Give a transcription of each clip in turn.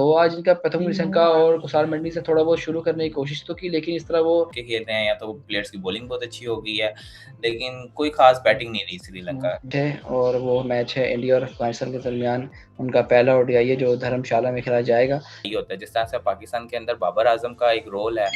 तो आज इनका प्रथम निशंका और कुशाल मंडी से थोड़ा बहुत शुरू करने की कोशिश तो की, लेकिन इस तरह वो के खेल रहे हैं या तो प्लेयर्स की बॉलिंग बहुत अच्छी हो गई है, लेकिन कोई ख़ास बैटिंग नहीं रही श्रीलंका। है और वो मैच है इंडिया और अफगानिस्तान के दरमियान उनका पहला ओडीआई है जो धर्मशाला में खेला जाएगा। ये होता है जिस तरह से पाकिस्तान के अंदर बाबर आजम का एक रोल है।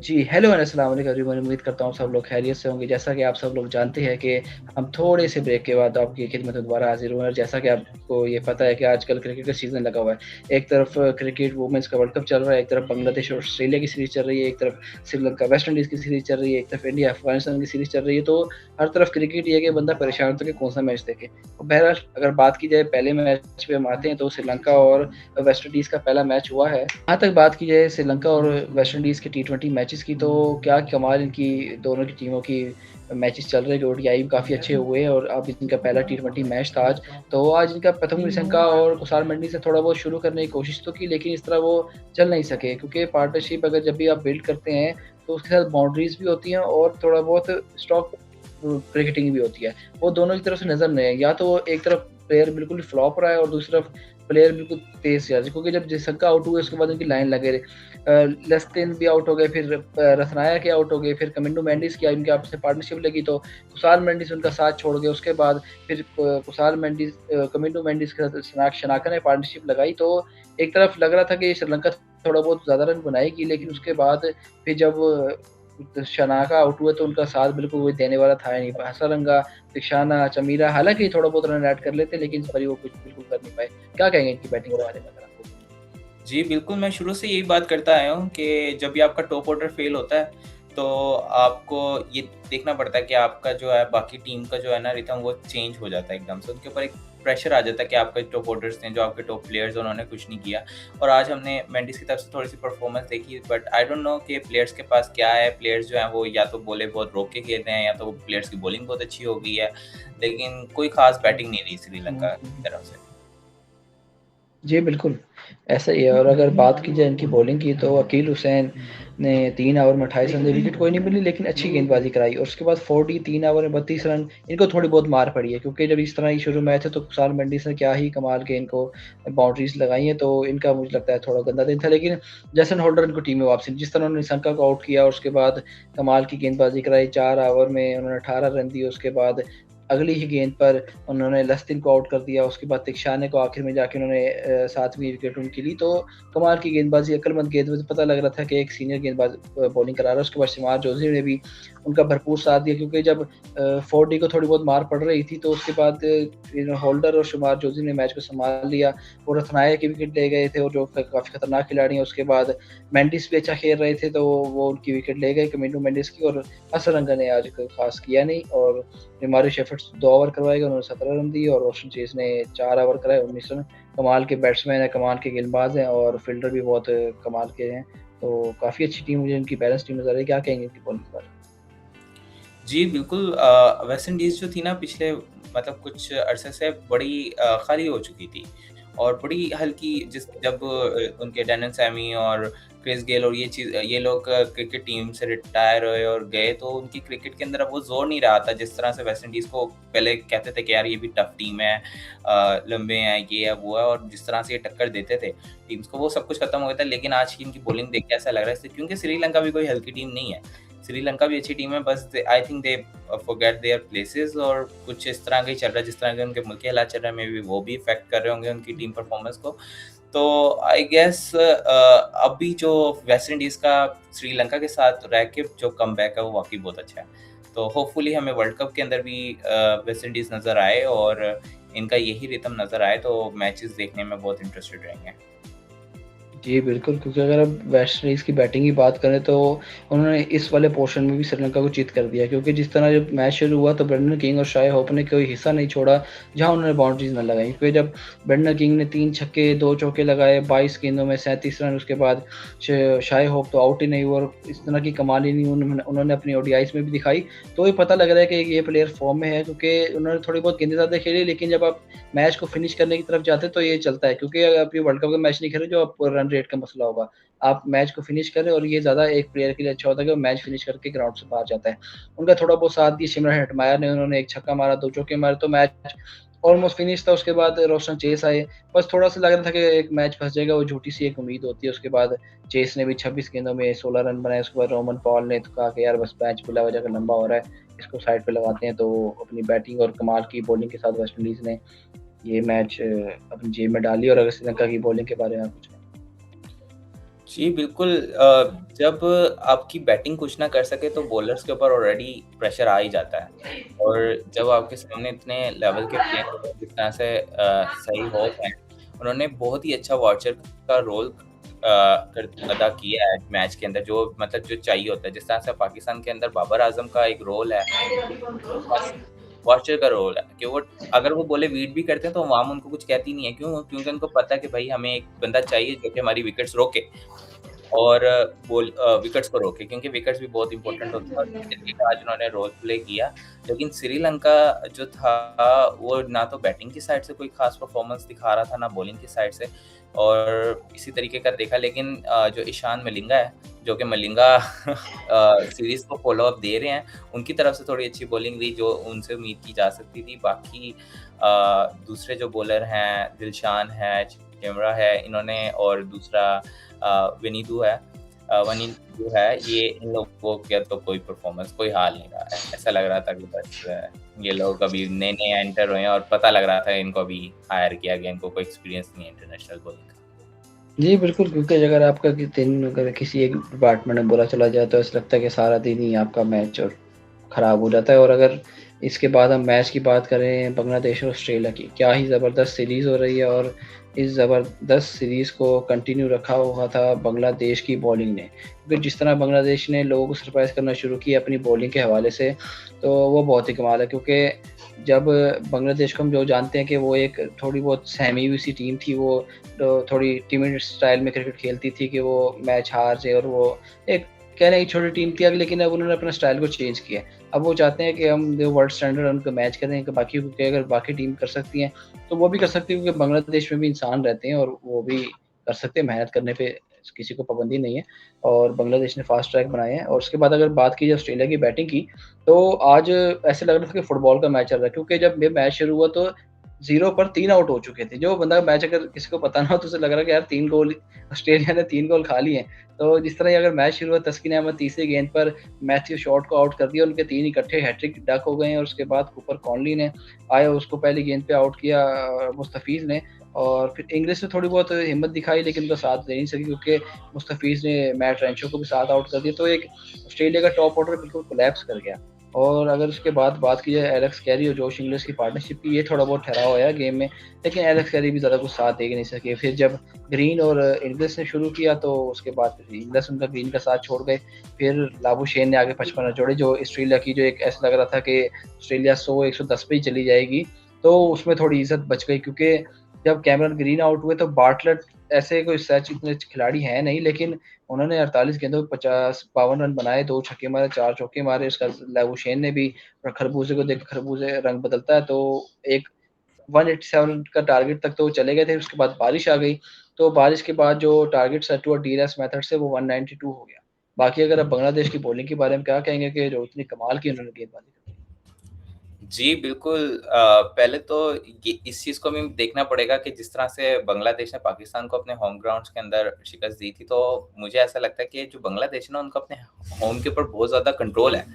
जी, हेलो एंड अस्सलाम वालेकुम एवरीवन। उम्मीद करता हूँ सब लोग खैरियत से होंगे। जैसा कि आप सब लोग जानते हैं कि हम थोड़े से ब्रेक के बाद आपकी खिदमत में दोबारा हाज़िर हुए हैं और जैसा कि आपको ये पता है कि आजकल क्रिकेट का सीज़न लगा हुआ है। एक तरफ क्रिकेट वुमेन्स का वर्ल्ड कप चल रहा है, एक तरफ बांग्लादेश और ऑस्ट्रेलिया की सीरीज़ चल रही है, एक तरफ श्रीलंका वेस्ट इंडीज़ की सीरीज़ चल रही है, एक तरफ इंडिया अफ़गानिस्तान की सीरीज़ चल रही है। तो हर तरफ क्रिकेट ही है कि बंदा परेशान होता है कि कौन-सा मैच देखे। तो बहरहाल अगर बात की जाए पहले मैच पे हम आते हैं तो श्रीलंका और वेस्ट इंडीज़ का पहला मैच हुआ है। जहाँ तक बात की जाए श्रीलंका और वेस्ट इंडीज़ के टी20 मैचेस की, तो क्या कमाल इनकी दोनों की टीमों की मैचेस चल रहे हैं। ओडीआई भी काफ़ी अच्छे हुए हैं और अब इनका पहला टी20 मैच था आज। तो आज इनका प्रथम निशंका और कुशाल मंडी से थोड़ा बहुत शुरू करने की कोशिश तो की, लेकिन इस तरह वो चल नहीं सके क्योंकि पार्टनरशिप अगर जब भी आप बिल्ड करते हैं तो उसके साथ बाउंड्रीज़ भी होती हैं और थोड़ा बहुत स्टॉक क्रिकेटिंग भी होती है। वो दोनों की तरफ से नज़र नहीं है, या तो वो एक तरफ प्लेयर बिल्कुल फ्लॉप रहा है और दूसरी तरफ प्लेयर बिल्कुल तेज़ जा रहा है, क्योंकि जब जसंका आउट हुए उसके बाद उनकी लाइन लगे रहे। लेस्टिन भी आउट हो गए, फिर रथनाया के आउट हो गए, फिर कमिंडो मेंडिस की इनके आपस में पार्टनरशिप लगी तो कुशाल मेंडिस उनका साथ छोड़ गए। उसके बाद फिर कुशाल मेंडिस कमिंडो मेंडिस के साथ शनाका ने पार्टनरशिप लगाई। तो एक तरफ लग रहा था कि श्रीलंका थोड़ा बहुत ज़्यादा रन बनाएगी, लेकिन उसके बाद फिर जब शनाका आउट हुए तो उनका साथ बिल्कुल कोई देने वाला था ही नहीं। हसरंगा, तिक्षाना, चमीरा हालाँकि थोड़ा बहुत रन ऐड कर लेते, लेकिन इस बारी वो कुछ बिल्कुल कर नहीं पाए। क्या कहेंगे इनकी बैटिंग के बारे में अगर आपको? जी, बिल्कुल, मैं शुरू से यही बात करता आया हूँ कि जब भी आपका टॉप ऑर्डर फेल होता है, तो आपको ये देखना पड़ता है कि आपका जो है बाकी टीम का जो है ना रिथम वो चेंज हो जाता है एकदम से। उनके ऊपर एक प्रेशर आ जाता है कि आपके टॉप ऑर्डर्स थे, जो आपके टॉप प्लेयर्स हैं, उन्होंने कुछ नहीं किया। और आज हमने मेंडिस की तरफ से थोड़ी-सी परफॉर्मेंस देखी, बट आई डोंट नो कि प्लेयर्स के पास क्या है। प्लेयर्स जो हैं वो या तो बॉलें बहुत रोक के खेल रहे हैं या तो प्लेयर्स की बॉलिंग बहुत अच्छी हो गई है, लेकिन कोई ख़ास बैटिंग नहीं रही श्रीलंका की तरफ से। जी, बिल्कुल, ऐसा ही है। और अगर बात की जाए इनकी बॉलिंग की तो अकील हुसैन ने 3 ओवर में 28 रन दिए, विकेट कोई नहीं मिली लेकिन अच्छी गेंदबाज़ी कराई। और उसके बाद फोर्डी 3 ओवर में 32 रन, इनको थोड़ी बहुत मार पड़ी है क्योंकि जब इस तरह ही शुरू मैच है तो कुशाल मेंडिस ने क्या ही कमाल के इनको बाउंड्रीज़ लगाई हैं, तो इनका मुझे लगता है थोड़ा गंदा दिन था। लेकिन जेसन होल्डर इनको टीम में वापसी, जिस तरह उन्होंने निशंका को आउट किया और उसके बाद कमाल की गेंदबाज़ी कराई। 4 ओवर में उन्होंने 18 रन दिए, उसके बाद अगली ही गेंद पर उन्होंने लस्तिन को आउट कर दिया। उसके बाद तिक्षाने को आखिर में जाके उन्होंने 7वीं विकेट उनकी ली। तो कमाल की गेंदबाज़ी, अक्लमंद गेंदबाज़ी, पता लग रहा था कि एक सीनियर गेंदबाज़ बॉलिंग करा रहा है। उसके बाद शमार जोशी ने भी उनका भरपूर साथ दिया क्योंकि जब फोर्डी को थोड़ी बहुत मार पड़ रही थी तो उसके बाद होल्डर और शमार जोशी ने मैच को सँभाल लिया। वो रथनाया की विकेट ले गए थे और जो काफ़ी खतरनाक खिलाड़ी हैं। उसके बाद मेंडिस भी अच्छा खेल रहे थे तो वो उनकी विकेट ले गए, कमिंडो मेंडिस की। और हसरंगा ने आज कोई ख़ास किया नहीं और मारियो शेफर्ड 2 ओवर करवाएगा, उन्होंने 17 रन दिए। और रोशन चेज़ ने 4 ओवर कराए, 19 रन। कमाल के बैट्समैन हैं, कमाल के गेंदबाज़ हैं और फील्डर भी बहुत कमाल के हैं। तो काफ़ी अच्छी टीम मुझे इनकी बैलेंस टीम नज़र आ रही है। क्या कहेंगे इनकी बॉलिंग के बारे में? जी, बिल्कुल वेस्ट इंडीज़ जो थी ना पिछले मतलब कुछ अरसे से बड़ी खाली हो चुकी थी और बड़ी हल्की जब उनके डैरेन सैमी और क्रिस गेल और ये लोग क्रिकेट टीम से रिटायर हुए और गए, तो उनकी क्रिकेट के अंदर अब वो ज़ोर नहीं रहा था जिस तरह से वेस्ट इंडीज़ को पहले कहते थे कि यार ये भी टफ टीम है, लंबे हैं, ये है, वो है, और जिस तरह से ये टक्कर देते थे टीम्स को, वो सब कुछ खत्म हो गया था। लेकिन आज की इनकी बॉलिंग देख के ऐसा लग रहा है क्योंकि श्रीलंका भी कोई हल्की टीम नहीं है। श्रीलंका भी अच्छी टीम है, बस I think they forget their places और कुछ इस तरह का ही चल रहा है जिस तरह के उनके मुल्की हालात चल रहे हैं, मे बी वो भी इफेक्ट कर रहे होंगे उनकी टीम परफॉर्मेंस को। तो आई गेस अभी जो वेस्ट इंडीज़ का श्रीलंका के साथ रह के जो कमबैक है वो वाक़ई बहुत अच्छा है। तो होपफुली हमें वर्ल्ड कप के अंदर भी वेस्ट इंडीज़ नज़र आए और इनका यही रिदम नज़र आए, तो मैचेस देखने में बहुत इंटरेस्टेड रहेंगे। जी, बिल्कुल, क्योंकि अगर अब वेस्ट इंडीज़ की बैटिंग की बात करें तो उन्होंने इस वाले पोर्शन में भी श्रीलंका को चित कर दिया क्योंकि जिस तरह जब मैच शुरू हुआ तो ब्रेंडन किंग और शाय होप ने कोई हिस्सा नहीं छोड़ा जहाँ उन्होंने बाउंड्रीज़ ना लगाई। क्योंकि जब ब्रेंडन किंग ने 3 छक्के 2 चौके लगाए 22 गेंदों में 37 रन, उसके बाद शाय होप तो आउट ही नहीं हुआ और इस तरह की कमाल ही नहीं उन्होंने अपनी ओडीआईज़ में भी दिखाई। तो ये पता लग रहा है कि ये प्लेयर फॉर्म में है क्योंकि उन्होंने थोड़ी बहुत गेंदें ज़्यादा खेली, लेकिन जब आप मैच को फिनिश करने की तरफ जाते हैं तो ये चलता है क्योंकि अभी वर्ल्ड कप का मैच नहीं खेल रहे जो आप रन रेट का मसला होगा। आप मैच को फिनिश करें और ये ज़्यादा एक प्लेयर के लिए अच्छा होता है कि वो मैच फिनिश करके ग्राउंड से बाहर जाता है। उनका थोड़ा बहुत साथ दिया शिमरन हेटमायर ने, उन्होंने एक छक्का मारा, 2 चौके मारे तो मैच ऑलमोस्ट फिनिश था। उसके बाद रोशन चेस आए, बस थोड़ा-सा लग रहा था कि एक मैच फँस जाएगा, वो झूठी-सी एक उम्मीद होती है। उसके बाद चेस ने भी 26 गेंदों में 16 रन बनाए, उसके बाद रोमन पॉल ने तो कहा कि यार बस मैच बिला वजह का लंबा हो रहा है, इसको साइड पे लगाते हैं, तो अपनी बैटिंग और कमाल की बॉलिंग के साथ वेस्ट इंडीज़ ने ये मैच अपनी जेब में डाली। और अगर श्रीलंका की बॉलिंग के बारे में आप कुछ जी, बिल्कुल जब आपकी बैटिंग कुछ ना कर सके तो बॉलर्स के ऊपर ऑलरेडी प्रेशर आ ही जाता है। और जब आपके सामने इतने लेवल के प्लेयर होते हैं जिस तरह से सही होप हैं, उन्होंने बहुत ही अच्छा वॉचर का रोल अदा किया है मैच के अंदर, जो मतलब जो चाहिए होता है। जिस तरह से पाकिस्तान के अंदर बाबर आज़म का एक रोल है, बस वॉचर का रोल है कि वो अगर वो बॉलें लीड भी करते हैं तो अवाम उनको कुछ कहती नहीं है। क्यों? क्योंकि उनको पता है कि भई हमें एक बंदा चाहिए जो कि हमारी विकेट्स रोके। और विकेट्स को रोके, क्योंकि विकेट्स भी बहुत इम्पोर्टेंट होते हैं और इस तरीके का आज उन्होंने रोल प्ले किया। लेकिन श्रीलंका जो था, वो ना तो बैटिंग की साइड से कोई ख़ास परफ़ॉर्मेंस दिखा रहा था, ना बॉलिंग की साइड से। और इसी तरीके का देखा, लेकिन जो ईशान मलिंगा है, जो कि मलिंगा सीरीज़ को फ़ॉलो अप दे रहे हैं, उनकी तरफ से थोड़ी अच्छी बॉलिंग रही जो उनसे उम्मीद की जा सकती थी। बाकी दूसरे जो बॉलर हैं, दिलशान है, चेमरा है, इन्होंने और दूसरा विनीतू है, वनीतू है, ये इन लोगों का तो कोई परफ़ॉर्मेंस, कोई हाल नहीं रहा है। ऐसा लग रहा था कि बस ये लोग अभी नए-नए एंटर हुए हैं और पता लग रहा था इनको अभी हायर किया गया, इनको कोई एक्सपीरियंस नहीं है इंटरनेशनल बॉलिंग का। जी, बिल्कुल, क्योंकि अगर आपका कि दिन अगर किसी एक डिपार्टमेंट में बुरा चला जाए तो ऐसा लगता है कि सारा दिन ही आपका मैच और ख़राब हो जाता है। और अगर इसके बाद हम मैच की बात करें बांग्लादेश और ऑस्ट्रेलिया की, क्या ही ज़बरदस्त सीरीज़ हो रही है। और इस ज़बरदस्त सीरीज़ को कंटिन्यू रखा हुआ था बांग्लादेश की बॉलिंग ने। क्योंकि जिस तरह बांग्लादेश ने लोगों को सरप्राइज़ करना शुरू किया अपनी बॉलिंग के हवाले से, तो वो बहुत ही कमाल है। क्योंकि जब बांग्लादेश को हम जो जानते हैं कि वो एक थोड़ी बहुत सहमी हुई सी टीम थी, वो तो थोड़ी टिमिड स्टाइल में क्रिकेट खेलती थी कि वो मैच हार जाए, और वो एक कह लें एक छोटी टीम थी। अब लेकिन अब उन्होंने अपना स्टाइल को चेंज किया है। अब वो चाहते हैं कि हम जो वर्ल्ड स्टैंडर्ड उनको मैच करें, कि बाकी क्योंकि अगर बाकी टीम कर सकती हैं, तो वो भी कर सकती है, क्योंकि बांग्लादेश में भी इंसान रहते हैं और वो भी कर सकते हैं, मेहनत करने पे किसी को पाबंदी नहीं है। और बांग्लादेश ने फास्ट ट्रैक बनाए हैं। और उसके बाद अगर बात की जाए ऑस्ट्रेलिया की बैटिंग की, तो आज ऐसे लग रहा था कि फुटबॉल का मैच चल रहा है। क्योंकि जब ये मैच शुरू हुआ तो 0 पर 3 आउट हो चुके थे। जो बंदा मैच अगर किसी को पता ना हो तो उसे लग रहा है कि यार 3 गोल ऑस्ट्रेलिया ने 3 गोल खा लिए हैं। तो जिस तरह ही अगर मैच शुरू हुआ, तस्किन अहमद तीसरी गेंद पर मैथ्यू शॉट को आउट कर दिया, उनके 3 इकट्ठे हैट्रिक डक हो गए हैं। और उसके बाद कूपर कॉनली ने आया, उसको पहली गेंद पे आउट किया मुस्तफीज़ ने। और फिर इंग्लिश ने थोड़ी बहुत हिम्मत दिखाई, लेकिन उनका साथ दे नहीं सकी, क्योंकि मुस्तफीज़ ने मैट रेंशो को भी साथ आउट कर दिया। तो एक ऑस्ट्रेलिया का टॉप ऑर्डर बिल्कुल कोलैप्स कर गया। और अगर उसके बाद बात की जाए एलेक्स कैरी और जोश इंग्लिश की पार्टनरशिप की, ये थोड़ा बहुत ठहराव आया गेम में, लेकिन एलेक्स कैरी भी ज़्यादा कुछ साथ दे नहीं सके। फिर जब ग्रीन और इंग्लिश ने शुरू किया, तो उसके बाद फिर इंग्लिश उनका ग्रीन का साथ छोड़ गए। फिर लाबुशेन ने आगे 55 रन जोड़े, जो ऑस्ट्रेलिया की जो एक ऐसा लग रहा था कि ऑस्ट्रेलिया 100-110 पे ही चली जाएगी, तो उसमें थोड़ी इज़्ज़त बच गई। क्योंकि जब कैमरन ग्रीन आउट हुए तो बार्टलेट ऐसे कोई सच इतने खिलाड़ी हैं नहीं, लेकिन उन्होंने 48 गेंदों में 50-52 रन बनाए, 2 छक्के मारे, 4 चौके मारे। उसका लाबुशेन ने भी, और खरबूजे को देख, खरबूजे रंग बदलता है, तो एक 187 का टारगेट तक तो वो चले गए थे। उसके बाद बारिश आ गई, तो बारिश के बाद जो टारगेट सेट हुआ डीरेस मेथड से, वो 192 हो गया। बाकी अगर आप बांग्लादेश की बॉलिंग के बारे में क्या कहेंगे कि जो इतनी कमाल की उन्होंने गेंदबाजी की? जी, बिल्कुल पहले तो ये इस चीज़ को भी देखना पड़ेगा कि जिस तरह से बांग्लादेश ने पाकिस्तान को अपने होम ग्राउंड्स के अंदर शिकस्त दी थी, तो मुझे ऐसा लगता है कि जो बांग्लादेश है ना, उनको अपने होम के ऊपर बहुत ज़्यादा कंट्रोल है,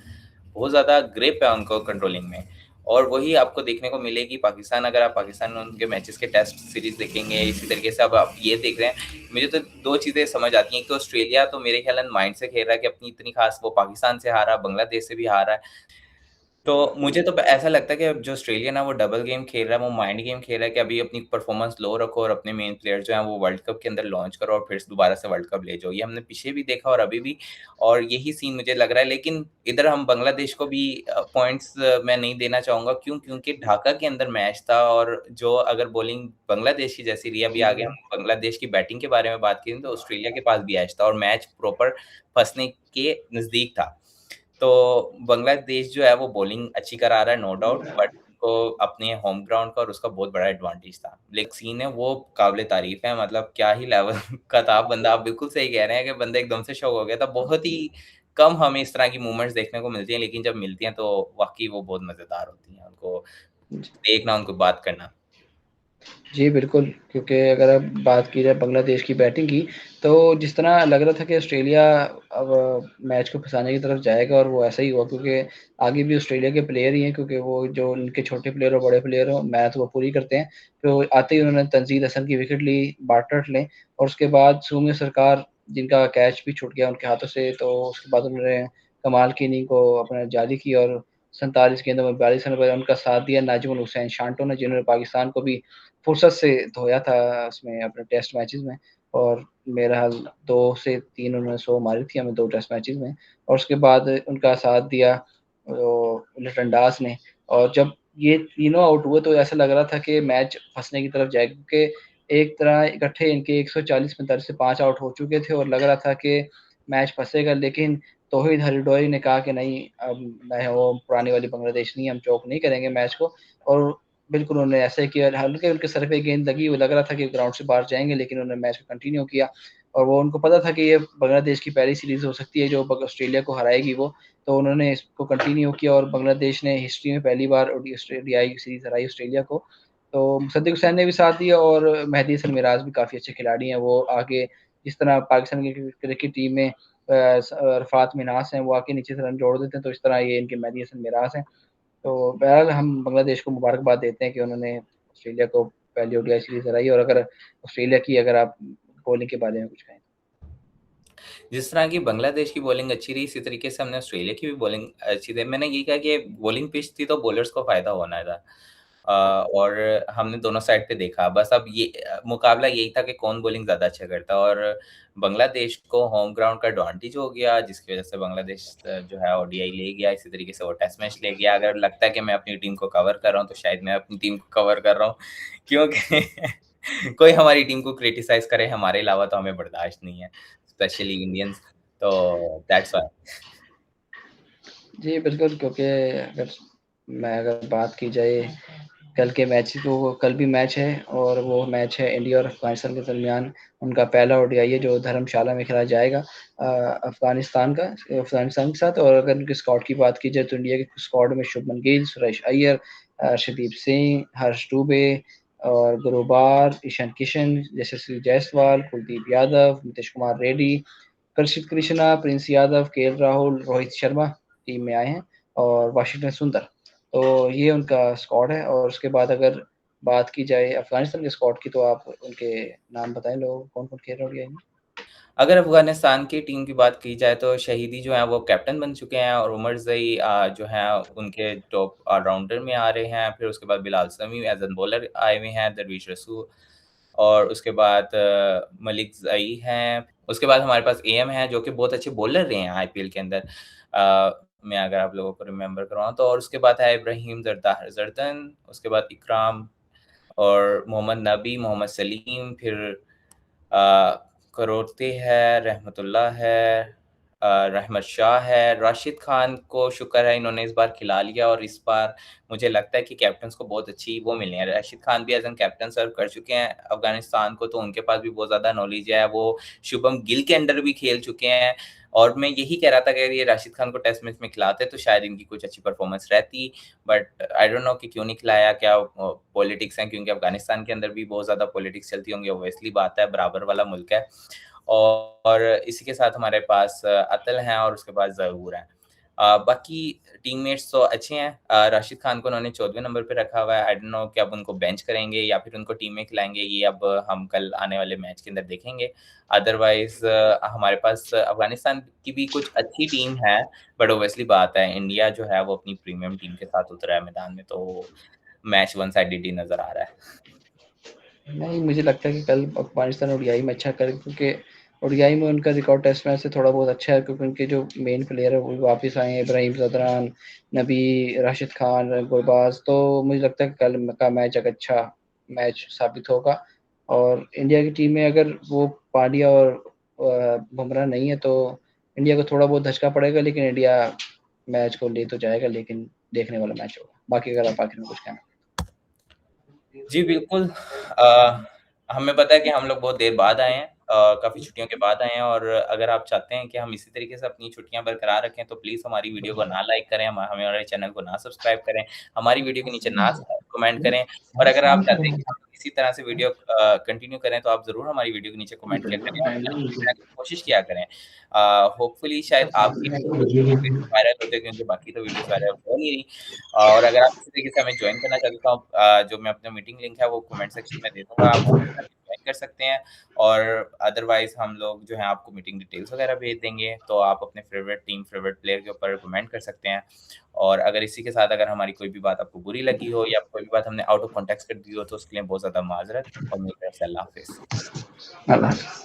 बहुत ज़्यादा ग्रिप है उनको कंट्रोलिंग में। और वही आपको देखने को मिलेगी पाकिस्तान, अगर आप पाकिस्तान में उनके मैचेस के टेस्ट सीरीज़ देखेंगे, इसी तरीके से अब आप ये देख रहे हैं, मुझे तो 2 चीज़ें समझ आती हैं। एक तो ऑस्ट्रेलिया तो मेरे ख़्याल माइंड से खेल रहा है कि अपनी इतनी ख़ास, वो पाकिस्तान से हारा, बांग्लादेश से भी हारा है। तो मुझे तो ऐसा लगता है कि अब जो ऑस्ट्रेलिया ना, वो डबल गेम खेल रहा है, वो माइंड गेम खेल रहा है कि अभी अपनी परफॉर्मेंस लो रखो और अपने मेन प्लेयर जो हैं वो वर्ल्ड कप के अंदर लॉन्च करो और फिर से दोबारा से वर्ल्ड कप ले जाओ। ये हमने पीछे भी देखा और अभी भी, और यही सीन मुझे लग रहा है। लेकिन इधर हम बांग्लादेश को भी पॉइंट्स मैं नहीं देना चाहूँगा, क्यों? क्योंकि ढाका के अंदर मैच था, और जो अगर बॉलिंग बांग्लादेश की जैसी रही, अभी आगे हम बांग्लादेश की बैटिंग के बारे में बात करें तो ऑस्ट्रेलिया के पास भी एज था और मैच प्रॉपर फँसने के नज़दीक था। तो बांग्लादेश जो है वो बॉलिंग अच्छी करा रहा है, नो डाउट, बट उनको अपने होम ग्राउंड का और उसका बहुत बड़ा एडवांटेज था। लेकिन सीन है वो काबिल-ए-तारीफ़ है, मतलब क्या ही लेवल का था बंदा, आप बिल्कुल सही कह रहे हैं कि बंदा एकदम से शॉक हो गया था। बहुत ही कम हमें इस तरह की मूवमेंट्स देखने को मिलती हैं, लेकिन जब मिलती हैं तो वाक़ई वो बहुत मज़ेदार होती हैं, उनको देखना, उनको बात करना। जी, बिल्कुल, क्योंकि अगर अब बात की जाए बांग्लादेश की बैटिंग की, तो जिस तरह लग रहा था कि ऑस्ट्रेलिया अब मैच को फँसाने की तरफ जाएगा और वो ऐसा ही हुआ, क्योंकि आगे भी ऑस्ट्रेलिया के प्लेयर ही हैं, क्योंकि वो जो उनके छोटे प्लेयर हो, बड़े प्लेयर हो, मैच वो पूरी करते हैं। तो आते ही उन्होंने तनज़ील हसन की विकेट ली, बार्ट्रेट लें और उसके बाद सूम्य सरकार जिनका कैच भी छूट गया उनके हाथों से, तो उसके बाद उन्होंने कमाल की इनिंग को अपना जारी की और 47 गेंदों में 42 रन बनाए। उनका साथ दिया नाज़िमुल हुसैन शांटो ने, जिन्होंने पाकिस्तान को भी फुर्सत से धोया था उसमें अपने टेस्ट मैचेज़ में, और मेरा ख़्याल 2 से 3 उन्होंने 100 मारी थी हमें 2 टेस्ट मैचेज़ में, और उसके बाद उनका साथ दिया लिटन दास ने। और जब ये तीनों आउट हुए तो ऐसा लग रहा था कि मैच फँसने की तरफ जाएगा, क्योंकि एक तरह इकट्ठे इनके 140-45 से 5 आउट हो चुके थे और लग रहा था कि मैच फँसेगा, लेकिन तौहीद हरिडोई ने कहा कि नहीं, अब मैं वो पुरानी वाली बांग्लादेश नहीं है, हम चोक नहीं करेंगे मैच को, और बिल्कुल उन्होंने ऐसा ही किया। हालाँकि उनके सर पे गेंद लगी, वो लग रहा था कि ग्राउंड से बाहर जाएँगे, लेकिन उन्होंने मैच को कंटिन्यू किया और वो उनको पता था कि ये बांग्लादेश की पहली सीरीज़ हो सकती है जो ऑस्ट्रेलिया को हराएगी वो, तो उन्होंने इसको कंटिन्यू किया और बांग्लादेश ने हिस्ट्री में पहली बार ओडीआई सीरीज़ हराई ऑस्ट्रेलिया को। तो मुशद्दिक हुसैन ने भी साथ दिया और मेहदी हसन मिराज भी काफ़ी अच्छे खिलाड़ी हैं। वो आगे जिस तरह पाकिस्तान की क्रिकेट टीम में रफ़ात मिन्हास हैं, वो आके नीचे से रन जोड़ देते हैं, तो इस तरह ये इनके मेहदी हसन मिराज हैं। तो बहरहाल हम बांग्लादेश को मुबारकबाद देते हैं कि उन्होंने ऑस्ट्रेलिया को पहली ओडीआई सीरीज़ हराई, और अगर ऑस्ट्रेलिया की अगर आप बॉलिंग के बारे में कुछ कहें? जिस तरह की बांग्लादेश की बॉलिंग अच्छी रही, इसी तरीके से हमने ऑस्ट्रेलिया की भी बॉलिंग अच्छी थी। मैंने ये कहा कि बॉलिंग पिच थी तो बॉलर्स को फ़ायदा होना था। और हमने दोनों साइड पे देखा। बस अब ये मुकाबला यही था कि कौन बॉलिंग ज़्यादा अच्छा करता है, और बांग्लादेश को होम ग्राउंड का एडवांटेज हो गया, जिसकी वज़ह से बांग्लादेश जो है ओडीआई ले गया, इसी तरीके से वो टेस्ट मैच ले गया। अगर लगता है कि मैं अपनी टीम को कवर कर रहा हूँ, तो शायद मैं अपनी टीम को कवर कर रहा हूँ, क्योंकि कोई हमारी टीम को क्रिटिसाइज़ करे हमारे अलावा तो हमें बर्दाश्त नहीं है, स्पेशली इंडियंस, तो दैट्स व्हाई। जी, बिल्कुल, क्योंकि अगर बात की जाए कल के मैच की, तो कल भी मैच है और वो मैच है इंडिया और अफ़गानिस्तान के दरमियान। उनका पहला ओडीआई है जो धर्मशाला में खेला जाएगा अफ़गानिस्तान के साथ। और अगर उनके स्क्वाड की बात की जाए तो इंडिया के स्क्वाड में शुभमन गिल, सुरेश अय्यर, अर्शदीप सिंह, हर्ष दूबे और गुरुबार, ईशान किशन, यशस्वी जायसवाल, कुलदीप यादव, नीतीश कुमार रेड्डी, प्रसिद्ध Krishna, Prince Yadav, KL Rahul, Rohit Sharma team में आए हैं और वाशिंगटन सुंदर। तो ये उनका स्क्वाड है, और उसके बाद अगर बात की जाए अफ़गानिस्तान के स्क्वाड की, तो आप उनके नाम बताएँ, लोग कौन-कौन खेल रहे हैं ओडीआई में? अगर अफ़गानिस्तान की टीम की बात की जाए तो शहीदी जो हैं वो कैप्टन बन चुके हैं, और उमर ज़ई जो हैं उनके टॉप ऑलराउंडर में आ रहे हैं। फिर उसके बाद बिलाल समी एज़ एन बॉलर आए हुए हैं, दरवीश रसूल, और उसके बाद मलिक ज़ई हैं। उसके बाद हमारे पास एएम हैं जो कि बहुत अच्छे बॉलर रहे हैं आईपीएल के अंदर। मैं अगर आप लोगों को रिमेंबर करवाऊँ तो, और उसके बाद है इब्राहिम ज़रदन, उसके बाद इकराम और मोहम्मद नबी, मोहम्मद सलीम, फिर अ, करोड़ती है, रहमतुल्लाह है, रहमत शाह है, राशिद खान को शुक्र है इन्होंने इस बार खिला लिया, और इस बार मुझे लगता है कि कैप्टन्स को बहुत अच्छी वो मिलनी है। राशिद खान भी एज़ एन कैप्टन सर्व कर चुके हैं अफ़गानिस्तान को, तो उनके पास भी बहुत ज़्यादा नॉलेज है। वो शुभम गिल के अंडर भी खेल चुके हैं, और मैं यही कह रहा था कि अगर ये राशिद खान को टेस्ट मैच में खिलाते तो शायद इनकी कुछ अच्छी परफ़ॉर्मेंस रहती। बट आई डोंट नो कि क्यों नहीं खिलाया, क्या पॉलिटिक्स हैं, क्योंकि अफ़गानिस्तान के अंदर भी बहुत ज़्यादा पॉलिटिक्स चलती होंगी, ऑब्वियसली बात है, बराबर वाला मुल्क है। और इसी के साथ हमारे पास अतल हैं, और उसके बाद ज़हूर हैं। बाकी टीममेट्स तो अच्छे हैं। राशिद खान को उन्होंने 14वें नंबर पे रखा हुआ है। आई डोंट नो कि अब उनको बेंच करेंगे या फिर उनको टीम में खिलाएँगे, ये अब हम कल आने वाले मैच के अंदर देखेंगे। अदरवाइज़ हमारे पास अफ़गानिस्तान की भी कुछ अच्छी टीम है, बट ऑब्वियसली बात है इंडिया जो है वो अपनी प्रीमियम टीम के साथ उतरा है मैदान में, तो मैच वन साइडेड ही नज़र आ रहा है। नहीं, मुझे लगता है कि कल अफ़गानिस्तान ओडीआई में अच्छा करे, क्योंकि ओडीआई में उनका रिकॉर्ड टेस्ट मैच से थोड़ा बहुत अच्छा है, क्योंकि उनके जो मेन प्लेयर है वो भी वापस आए हैं, इब्राहिम ज़दरान, नबी, राशिद खान, गुरबाज। तो मुझे लगता है कि कल का मैच एक अच्छा मैच साबित होगा, और इंडिया की टीम में अगर वो पांड्या और बुमराह नहीं है तो इंडिया को थोड़ा बहुत धचका पड़ेगा, लेकिन इंडिया मैच को ले तो जाएगा, लेकिन देखने वाला मैच होगा। बाकी अगर आप आखिर में कुछ कहना। जी, बिल्कुल। हमें पता है कि हम लोग बहुत देर बाद आए हैं, काफ़ी छुट्टियों के बाद आए हैं, और अगर आप चाहते हैं कि हम इसी तरीके से अपनी छुट्टियाँ बरकरार रखें, तो प्लीज़ हमारी वीडियो को ना लाइक करें, हमारे चैनल को ना सब्सक्राइब करें, हमारी वीडियो के नीचे ना कमेंट करें, और अगर आप चाहते हैं कि हम इसी तरह से वीडियो कंटिन्यू करें, तो आप ज़रूर हमारी वीडियो के नीचे कमेंट किया करें और फीडबैक की कोशिश किया करें। होपफुली शायद आपकी वायरल हो जाए, क्योंकि बाकी तो वीडियोज़ वायरल हो नहीं रही। और अगर आप इसी तरीके से हमें जॉइन करना चाहते हो, तो आप जो मैं अपना मीटिंग लिंक है वो कमेंट सेक्शन में दे दूँगा, आप वहाँ पे जॉइन कर सकते हैं, और अदरवाइज़ हम लोग जो है आपको मीटिंग डिटेल्स वगैरह भेज देंगे, तो आप अपने फेवरेट टीम, फेवरेट प्लेयर के ऊपर कमेंट कर सकते हैं। और अगर इसी के साथ अगर हमारी कोई भी बात आपको बुरी लगी हो, या कोई भी बात हमने आउट ऑफ कॉन्टेक्स्ट कर दी हो, तो उसके लिए बहुत ज़्यादा माज़रत, और मेरी तरफ से अल्लाह हाफ़िज़। अल्लाह हाफ़िज़।